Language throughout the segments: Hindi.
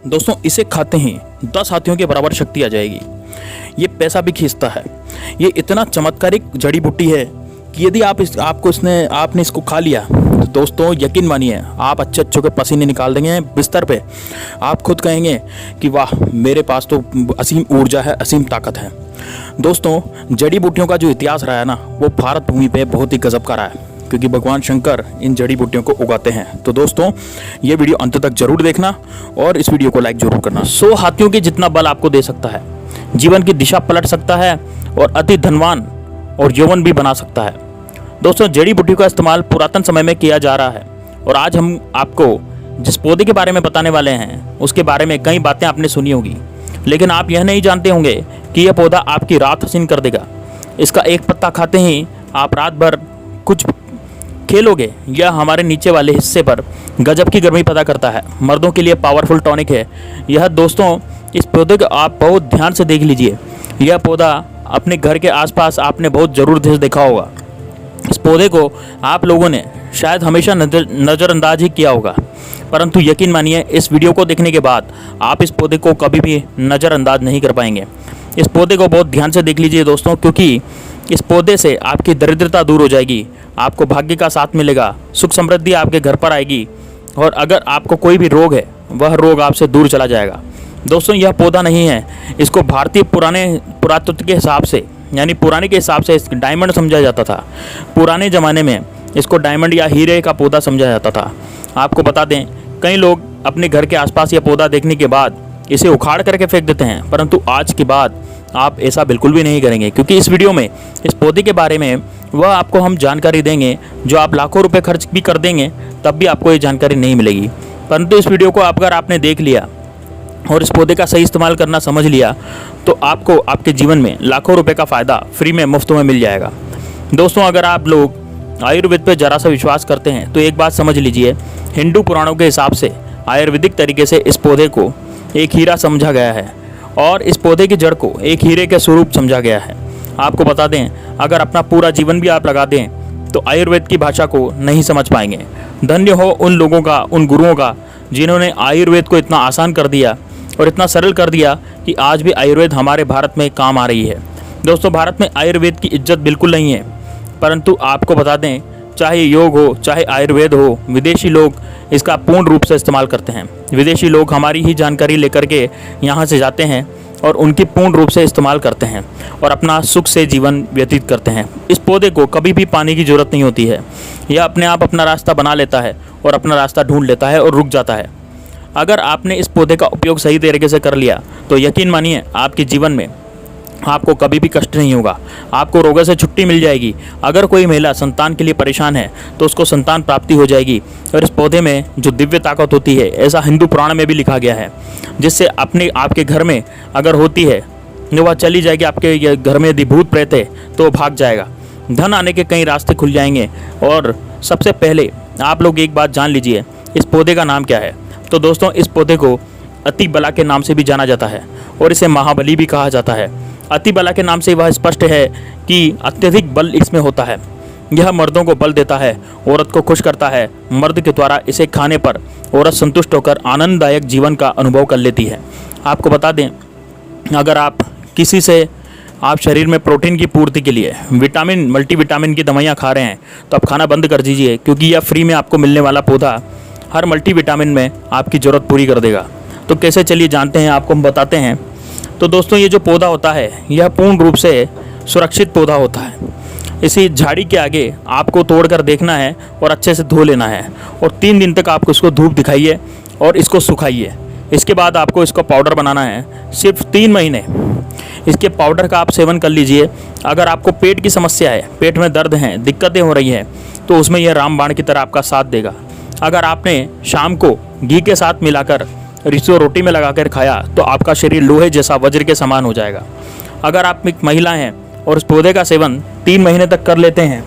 दोस्तों इसे खाते ही 10 हाथियों के बराबर शक्ति आ जाएगी। ये पैसा भी खींचता है। ये इतना चमत्कारिक जड़ी बूटी है कि यदि आपने इसको खा लिया तो दोस्तों यकीन मानिए आप अच्छे अच्छे के पसीने निकाल देंगे बिस्तर पे। आप खुद कहेंगे कि वाह मेरे पास तो असीम ऊर्जा है, असीम ताकत है। दोस्तों जड़ी बूटियों का जो इतिहास रहा है ना, वो भारत भूमि पे बहुत ही गजब का रहा है, क्योंकि भगवान शंकर इन जड़ी बूटियों को उगाते हैं। तो दोस्तों ये वीडियो अंत तक जरूर देखना और इस वीडियो को लाइक जरूर करना। 100 हाथियों के जितना बल आपको दे सकता है, जीवन की दिशा पलट सकता है और अति धनवान और यौवन भी बना सकता है। दोस्तों जड़ी बूटियों का इस्तेमाल पुरातन समय में किया जा रहा है और आज हम आपको जिस पौधे के बारे में बताने वाले हैं उसके बारे में कई बातें आपने सुनी होगी, लेकिन आप यह नहीं जानते होंगे कि यह पौधा आपकी रात हसीन कर देगा। इसका एक पत्ता खाते ही आप रात भर कुछ खेलोगे। यह हमारे नीचे वाले हिस्से पर गजब की गर्मी पैदा करता है। मर्दों के लिए पावरफुल टॉनिक है यह। दोस्तों इस पौधे को आप बहुत ध्यान से देख लीजिए। यह पौधा अपने घर के आसपास आपने बहुत ज़रूर देखा होगा। इस पौधे को आप लोगों ने शायद हमेशा नज़रअंदाज ही किया होगा, परंतु यकीन मानिए इस वीडियो को देखने के बाद आप इस पौधे को कभी भी नज़रअंदाज नहीं कर पाएंगे। इस पौधे को बहुत ध्यान से देख लीजिए दोस्तों, क्योंकि इस पौधे से आपकी दरिद्रता दूर हो जाएगी, आपको भाग्य का साथ मिलेगा, सुख समृद्धि आपके घर पर आएगी और अगर आपको कोई भी रोग है वह रोग आपसे दूर चला जाएगा। दोस्तों यह पौधा नहीं है, इसको भारतीय पुरातत्व के हिसाब से यानी पुराने के हिसाब से डायमंड समझा जाता था। पुराने ज़माने में इसको डायमंड या हीरे का पौधा समझा जाता था। आपको बता दें कई लोग अपने घर के आसपास यह पौधा देखने के बाद इसे उखाड़ करके फेंक देते हैं, परंतु आज के बाद आप ऐसा बिल्कुल भी नहीं करेंगे, क्योंकि इस वीडियो में इस पौधे के बारे में वह आपको हम जानकारी देंगे जो आप लाखों रुपए खर्च भी कर देंगे तब भी आपको ये जानकारी नहीं मिलेगी। परंतु इस वीडियो को अगर आपने देख लिया और इस पौधे का सही इस्तेमाल करना समझ लिया तो आपको आपके जीवन में लाखों रुपए का फ़ायदा फ्री में मुफ्त में मिल जाएगा। दोस्तों अगर आप लोग आयुर्वेद पर ज़रा सा विश्वास करते हैं तो एक बात समझ लीजिए, हिंदू पुराणों के हिसाब से आयुर्वेदिक तरीके से इस पौधे को एक हीरा समझा गया है और इस पौधे की जड़ को एक हीरे के स्वरूप समझा गया है। आपको बता दें अगर अपना पूरा जीवन भी आप लगा दें तो आयुर्वेद की भाषा को नहीं समझ पाएंगे। धन्य हो उन लोगों का, उन गुरुओं का जिन्होंने आयुर्वेद को इतना आसान कर दिया और इतना सरल कर दिया कि आज भी आयुर्वेद हमारे भारत में काम आ रही है। दोस्तों भारत में आयुर्वेद की इज्जत बिल्कुल नहीं है, परंतु आपको बता दें चाहे योग हो चाहे आयुर्वेद हो, विदेशी लोग इसका पूर्ण रूप से इस्तेमाल करते हैं। विदेशी लोग हमारी ही जानकारी लेकर के यहाँ से जाते हैं और उनकी पूर्ण रूप से इस्तेमाल करते हैं और अपना सुख से जीवन व्यतीत करते हैं। इस पौधे को कभी भी पानी की ज़रूरत नहीं होती है, यह अपने आप अपना रास्ता बना लेता है और अपना रास्ता ढूंढ लेता है और रुक जाता है। अगर आपने इस पौधे का उपयोग सही तरीके से कर लिया तो यकीन मानिए आपके जीवन में आपको कभी भी कष्ट नहीं होगा, आपको रोगों से छुट्टी मिल जाएगी। अगर कोई महिला संतान के लिए परेशान है तो उसको संतान प्राप्ति हो जाएगी। और इस पौधे में जो दिव्य ताकत होती है ऐसा हिंदू पुराण में भी लिखा गया है, जिससे आपके घर में अगर होती है तो वह चली जाएगी। आपके घर में यदि भूत प्रेत है तो वो भाग जाएगा। धन आने के कई रास्ते खुल जाएंगे। और सबसे पहले आप लोग एक बात जान लीजिए, इस पौधे का नाम क्या है। तो दोस्तों इस पौधे को अति बला के नाम से भी जाना जाता है और इसे महाबली भी कहा जाता है। अति बला के नाम से वह स्पष्ट है कि अत्यधिक बल इसमें होता है। यह मर्दों को बल देता है, औरत को खुश करता है। मर्द के द्वारा इसे खाने पर औरत संतुष्ट होकर आनंददायक जीवन का अनुभव कर लेती है। आपको बता दें अगर आप शरीर में प्रोटीन की पूर्ति के लिए मल्टीविटामिन की दवाइयाँ खा रहे हैं तो आप खाना बंद कर दीजिए, क्योंकि यह फ्री में आपको मिलने वाला पौधा हर मल्टीविटामिन में आपकी ज़रूरत पूरी कर देगा। तो कैसे चलिए जानते हैं, आपको हम बताते हैं। तो दोस्तों ये जो पौधा होता है यह पूर्ण रूप से सुरक्षित पौधा होता है। इसी झाड़ी के आगे आपको तोड़कर देखना है और अच्छे से धो लेना है और 3 दिन तक आपको इसको धूप दिखाइए और इसको सुखाइए। इसके बाद आपको इसका पाउडर बनाना है। सिर्फ 3 महीने इसके पाउडर का आप सेवन कर लीजिए। अगर आपको पेट की समस्या है, पेट में दर्द है, दिक्कतें हो रही हैं, तो उसमें यह रामबाण की तरह आपका साथ देगा। अगर आपने शाम को घी के साथ मिलाकर इसको रोटी में लगाकर खाया तो आपका शरीर लोहे जैसा वज्र के समान हो जाएगा। अगर आप एक महिला हैं और इस पौधे का सेवन 3 महीने तक कर लेते हैं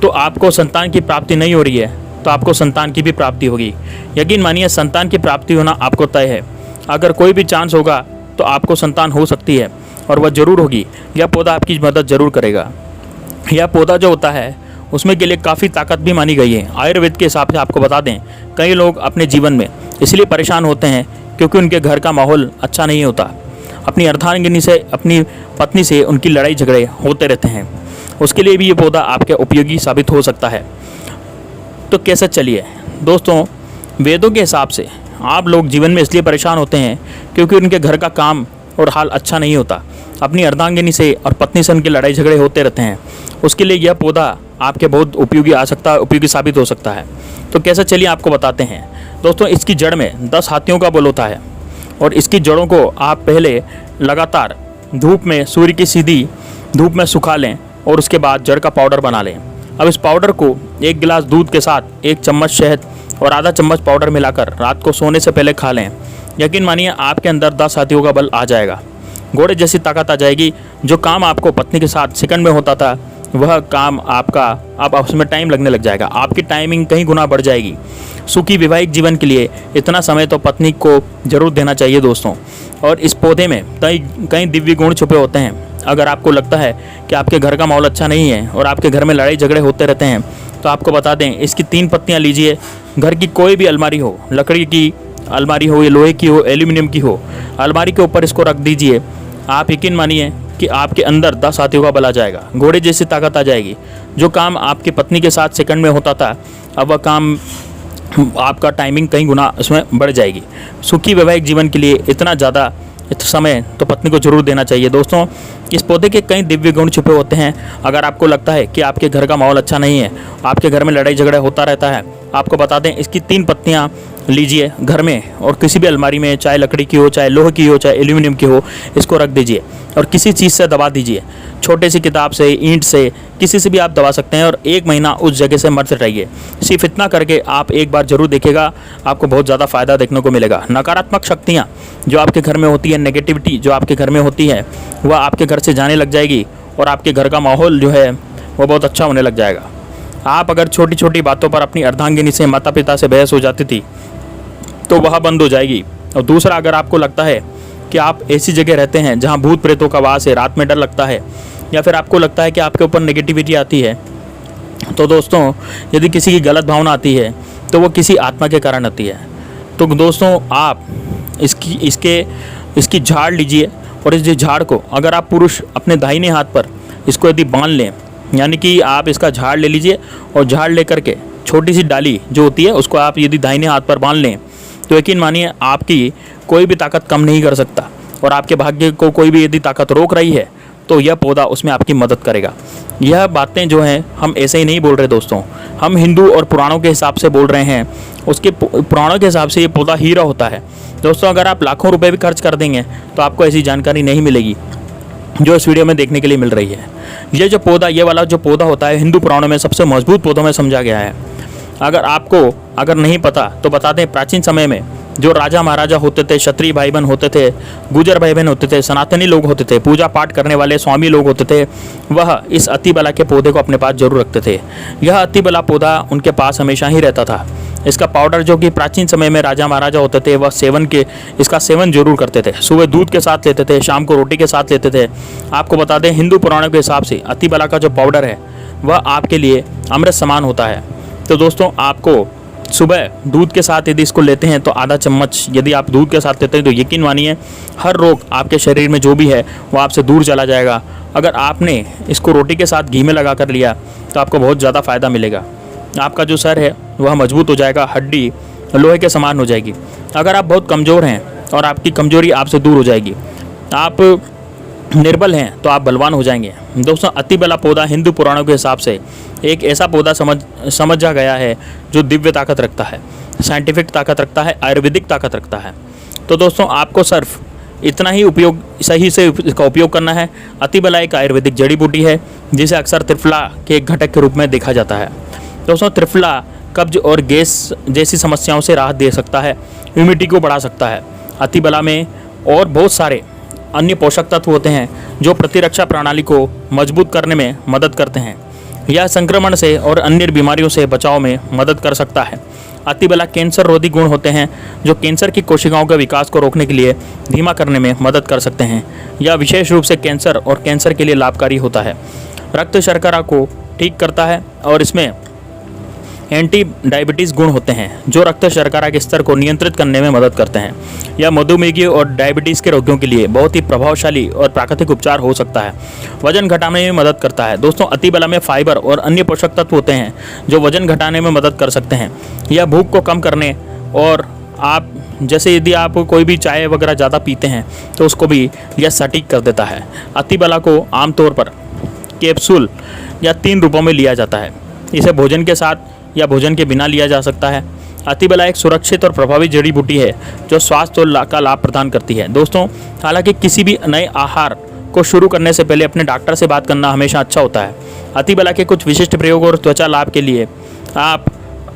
तो आपको संतान की प्राप्ति नहीं हो रही है तो आपको संतान की भी प्राप्ति होगी। यकीन मानिए संतान की प्राप्ति होना आपको तय है। अगर कोई भी चांस होगा तो आपको संतान हो सकती है और वह ज़रूर होगी। यह पौधा आपकी मदद ज़रूर करेगा। यह पौधा जो होता है उसमें के लिए काफ़ी ताकत भी मानी गई है। आयुर्वेद के हिसाब से आपको बता दें कई लोग अपने जीवन में इसलिए परेशान होते हैं क्योंकि उनके घर का माहौल अच्छा नहीं होता। अपनी अर्धांगिनी से, अपनी पत्नी से उनकी लड़ाई झगड़े होते रहते हैं। उसके लिए भी ये पौधा आपके उपयोगी साबित हो सकता है। तो कैसे चलिए दोस्तों, वेदों के हिसाब से आप लोग जीवन में इसलिए परेशान होते हैं क्योंकि उनके घर का काम और हाल अच्छा नहीं होता। अपनी अर्धांगिनी से और पत्नी से उनकी लड़ाई झगड़े होते रहते हैं। उसके लिए यह पौधा आपके बहुत उपयोगी साबित हो सकता है। तो कैसे चलिए आपको बताते हैं। दोस्तों, इसकी जड़ में 10 हाथियों का बल होता है और इसकी जड़ों को आप पहले लगातार धूप में, सूर्य की सीधी धूप में सुखा लें और उसके बाद जड़ का पाउडर बना लें। अब इस पाउडर को 1 गिलास दूध के साथ 1 चम्मच शहद और आधा चम्मच पाउडर मिलाकर रात को सोने से पहले खा लें। यकीन मानिए आपके अंदर 10 हाथियों का बल आ जाएगा, घोड़े जैसी ताकत आ जाएगी। जो काम आपको पत्नी के साथ सेकंड में होता था, वह काम आपका अब उसमें टाइम लगने लग जाएगा। आपकी टाइमिंग कई गुना बढ़ जाएगी। सुखी वैवाहिक जीवन के लिए इतना समय तो पत्नी को जरूर देना चाहिए दोस्तों। और इस पौधे में कई दिव्य गुण छुपे होते हैं। अगर आपको लगता है कि आपके घर का माहौल अच्छा नहीं है और आपके घर में लड़ाई झगड़े होते रहते हैं, तो आपको बता दें, इसकी 3 पत्तियां लीजिए। घर की कोई भी अलमारी हो, लकड़ी की अलमारी हो या लोहे की हो, एल्यूमिनियम की हो, अलमारी के ऊपर इसको रख दीजिए। आप यकीन मानिए कि आपके अंदर 10 हाथियों का बल आ जाएगा, घोड़े जैसी ताकत आ जाएगी। जो काम आपकी पत्नी के साथ सेकंड में होता था, अब वह काम आपका टाइमिंग कई गुना उसमें बढ़ जाएगी। सुखी वैवाहिक जीवन के लिए इतना ज़्यादा समय तो पत्नी को जरूर देना चाहिए दोस्तों। इस पौधे के कई दिव्य गुण छुपे होते हैं। अगर आपको लगता है कि आपके घर का माहौल अच्छा नहीं है, आपके घर में लड़ाई झगड़ा होता रहता है, आपको बता दें, इसकी 3 पत्तियां लीजिए घर में और किसी भी अलमारी में, चाहे लकड़ी की हो, चाहे लोहे की हो, चाहे एल्यूमिनियम की हो, इसको रख दीजिए और किसी चीज़ से दबा दीजिए। छोटे सी किताब से, ईंट से, किसी से भी आप दबा सकते हैं और 1 महीना उस जगह से मत रहिए। सिर्फ इतना करके आप एक बार जरूर देखिएगा, आपको बहुत ज़्यादा फायदा देखने को मिलेगा। नकारात्मक शक्तियाँ जो आपके घर में होती है, नेगेटिविटी जो आपके घर में होती है, वह आपके घर से जाने लग जाएगी और आपके घर का माहौल जो है वो बहुत अच्छा होने लग जाएगा। आप अगर छोटी छोटी बातों पर अपनी अर्धांगिनी से, माता पिता से बहस हो जाती थी, तो वह बंद हो जाएगी। और दूसरा, अगर आपको लगता है कि आप ऐसी जगह रहते हैं जहां भूत प्रेतों का वास है, रात में डर लगता है, या फिर आपको लगता है कि आपके ऊपर नेगेटिविटी आती है, तो दोस्तों यदि किसी की गलत भावना आती है तो वो किसी आत्मा के कारण आती है। तो दोस्तों आप इसकी झाड़ लीजिए और इस झाड़ को अगर आप पुरुष अपने दाहिने हाथ पर इसको यदि बांध लें, यानी कि आप इसका झाड़ ले लीजिए और झाड़ लेकर के छोटी सी डाली जो होती है उसको आप यदि दाहिने हाथ पर बांध लें, तो यकीन मानिए आपकी कोई भी ताकत कम नहीं कर सकता। और आपके भाग्य को कोई भी यदि ताकत रोक रही है तो यह पौधा उसमें आपकी मदद करेगा। यह बातें जो हैं हम ऐसे ही नहीं बोल रहे दोस्तों, हम हिंदू और पुराणों के हिसाब से बोल रहे हैं। उसके पुराणों के हिसाब से ये पौधा हीरा होता है दोस्तों। अगर आप लाखों रुपए भी खर्च कर देंगे तो आपको ऐसी जानकारी नहीं मिलेगी जो इस वीडियो में देखने के लिए मिल रही है। ये वाला जो पौधा होता है, हिंदू पुराणों में सबसे मजबूत पौधों में समझा गया है। अगर नहीं पता तो बता दें, प्राचीन समय में जो राजा महाराजा होते थे, क्षत्रिय भाई बहन होते थे, गुजर भाई बहन होते थे, सनातनी लोग होते थे, पूजा पाठ करने वाले स्वामी लोग होते थे, वह इस अतिबला के पौधे को अपने पास जरूर रखते थे। यह अतिबला पौधा उनके पास हमेशा ही रहता था। इसका पाउडर जो कि प्राचीन समय में राजा महाराजा होते थे, वह इसका सेवन जरूर करते थे। सुबह दूध के साथ लेते थे, शाम को रोटी के साथ लेते थे। आपको बता दें, हिंदू पुराणों के हिसाब से अतिबला का जो पाउडर है वह आपके लिए अमृत समान होता है। तो दोस्तों आपको सुबह दूध के साथ यदि इसको लेते हैं तो आधा चम्मच यदि आप दूध के साथ लेते हैं तो यकीन मानिए हर रोग आपके शरीर में जो भी है वो आपसे दूर चला जाएगा। अगर आपने इसको रोटी के साथ घी में लगा कर लिया तो आपको बहुत ज़्यादा फ़ायदा मिलेगा। आपका जो सर है वह मजबूत हो जाएगा, हड्डी लोहे के समान हो जाएगी। अगर आप बहुत कमज़ोर हैं और आपकी कमज़ोरी आपसे दूर हो जाएगी, आप निर्बल हैं तो आप बलवान हो जाएंगे। दोस्तों अतिबला पौधा हिंदू पुराणों के हिसाब से एक ऐसा पौधा समझा गया है जो दिव्य ताकत रखता है, साइंटिफिक ताकत रखता है, आयुर्वेदिक ताकत रखता है। तो दोस्तों आपको सिर्फ इतना ही सही से इसका उपयोग करना है। अतिबला एक आयुर्वेदिक जड़ी बूटी है जिसे अक्सर त्रिफला के एक घटक के रूप में देखा जाता है। दोस्तों त्रिफला कब्ज और गैस जैसी समस्याओं से राहत दे सकता है, इम्यूनिटी को बढ़ा सकता है। अतिबला में और बहुत सारे अन्य पोषक तत्व होते हैं जो प्रतिरक्षा प्रणाली को मजबूत करने में मदद करते हैं। यह संक्रमण से और अन्य बीमारियों से बचाव में मदद कर सकता है। अतिबला कैंसर रोधी गुण होते हैं जो कैंसर की कोशिकाओं के विकास को रोकने के लिए धीमा करने में मदद कर सकते हैं। यह विशेष रूप से कैंसर और कैंसर के लिए लाभकारी होता है। रक्त शर्करा को ठीक करता है और इसमें एंटी डायबिटीज़ गुण होते हैं जो रक्त शर्करा के स्तर को नियंत्रित करने में मदद करते हैं। यह मधुमेह और डायबिटीज़ के रोगियों के लिए बहुत ही प्रभावशाली और प्राकृतिक उपचार हो सकता है। वजन घटाने में मदद करता है। दोस्तों, अतिबला में फाइबर और अन्य पोषक तत्व होते हैं जो वजन घटाने में मदद कर सकते हैं। यह भूख को कम करने और आप जैसे यदि आप कोई भी चाय वगैरह ज़्यादा पीते हैं तो उसको भी यह सटीक कर देता है। अतिबला को आमतौर पर कैप्सूल या 3 रूपों में लिया जाता है। इसे भोजन के साथ या भोजन के बिना लिया जा सकता है। अतिबला एक सुरक्षित और प्रभावी जड़ी बूटी है जो स्वास्थ्य का लाभ प्रदान करती है। दोस्तों, हालांकि किसी भी नए आहार को शुरू करने से पहले अपने डॉक्टर से बात करना हमेशा अच्छा होता है। अतिबला के कुछ विशिष्ट प्रयोग और त्वचा लाभ के लिए आप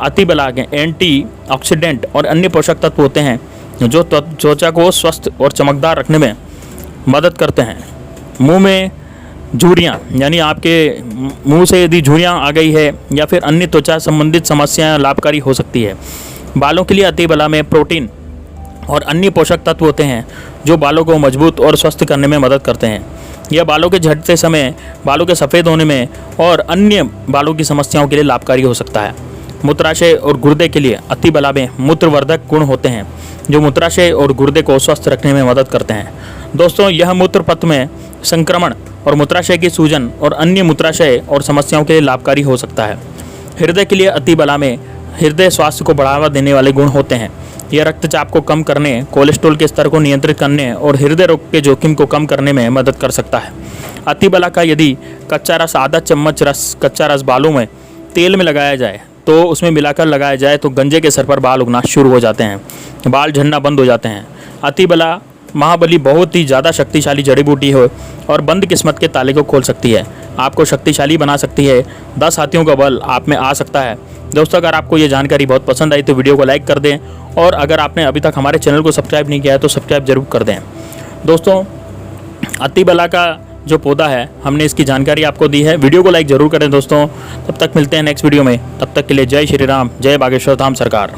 अतिबला के एंटीऑक्सीडेंट और अन्य पोषक तत्व होते हैं जो त्वचा को स्वस्थ और चमकदार रखने में मदद करते हैं। मुंह में झुर्रियाँ, यानी आपके मुंह से यदि झुर्रियाँ आ गई है या फिर अन्य त्वचा संबंधित समस्याएं लाभकारी हो सकती है। बालों के लिए अतिबला में प्रोटीन और अन्य पोषक तत्व होते हैं जो बालों को मजबूत और स्वस्थ करने में मदद करते हैं। यह बालों के झड़ते समय, बालों के सफ़ेद होने में और अन्य बालों की समस्याओं के लिए लाभकारी हो सकता है। मूत्राशय और गुर्दे के लिए अतिबला में मूत्रवर्धक गुण होते हैं जो मूत्राशय और गुर्दे को स्वस्थ रखने में मदद करते हैं। दोस्तों, यह मूत्रपथ में संक्रमण और मूत्राशय की सूजन और अन्य मूत्राशय और समस्याओं के लिए लाभकारी हो सकता है। हृदय के लिए अतिबला में हृदय स्वास्थ्य को बढ़ावा देने वाले गुण होते हैं। यह रक्तचाप को कम करने, कोलेस्ट्रॉल के स्तर को नियंत्रित करने और हृदय रोग के जोखिम को कम करने में मदद कर सकता है। अतिबला का यदि कच्चा रस, आधा चम्मच कच्चा रस बालों में तेल में लगाया जाए तो उसमें मिलाकर लगाया जाए तो गंजे के सर पर बाल उगना शुरू हो जाते हैं, बाल झड़ना बंद हो जाते हैं। अतिबला महाबली बहुत ही ज़्यादा शक्तिशाली जड़ी बूटी है और बंद किस्मत के ताले को खोल सकती है, आपको शक्तिशाली बना सकती है। 10 हाथियों का बल आप में आ सकता है। दोस्तों, अगर आपको ये जानकारी बहुत पसंद आई तो वीडियो को लाइक कर दें और अगर आपने अभी तक हमारे चैनल को सब्सक्राइब नहीं किया है तो सब्सक्राइब जरूर कर दें। दोस्तों, अतिबला का जो पौधा है, हमने इसकी जानकारी आपको दी है। वीडियो को लाइक जरूर करें दोस्तों। तब तक मिलते हैं नेक्स्ट वीडियो में। तब तक के लिए जय श्री राम, जय बागेश्वर धाम सरकार।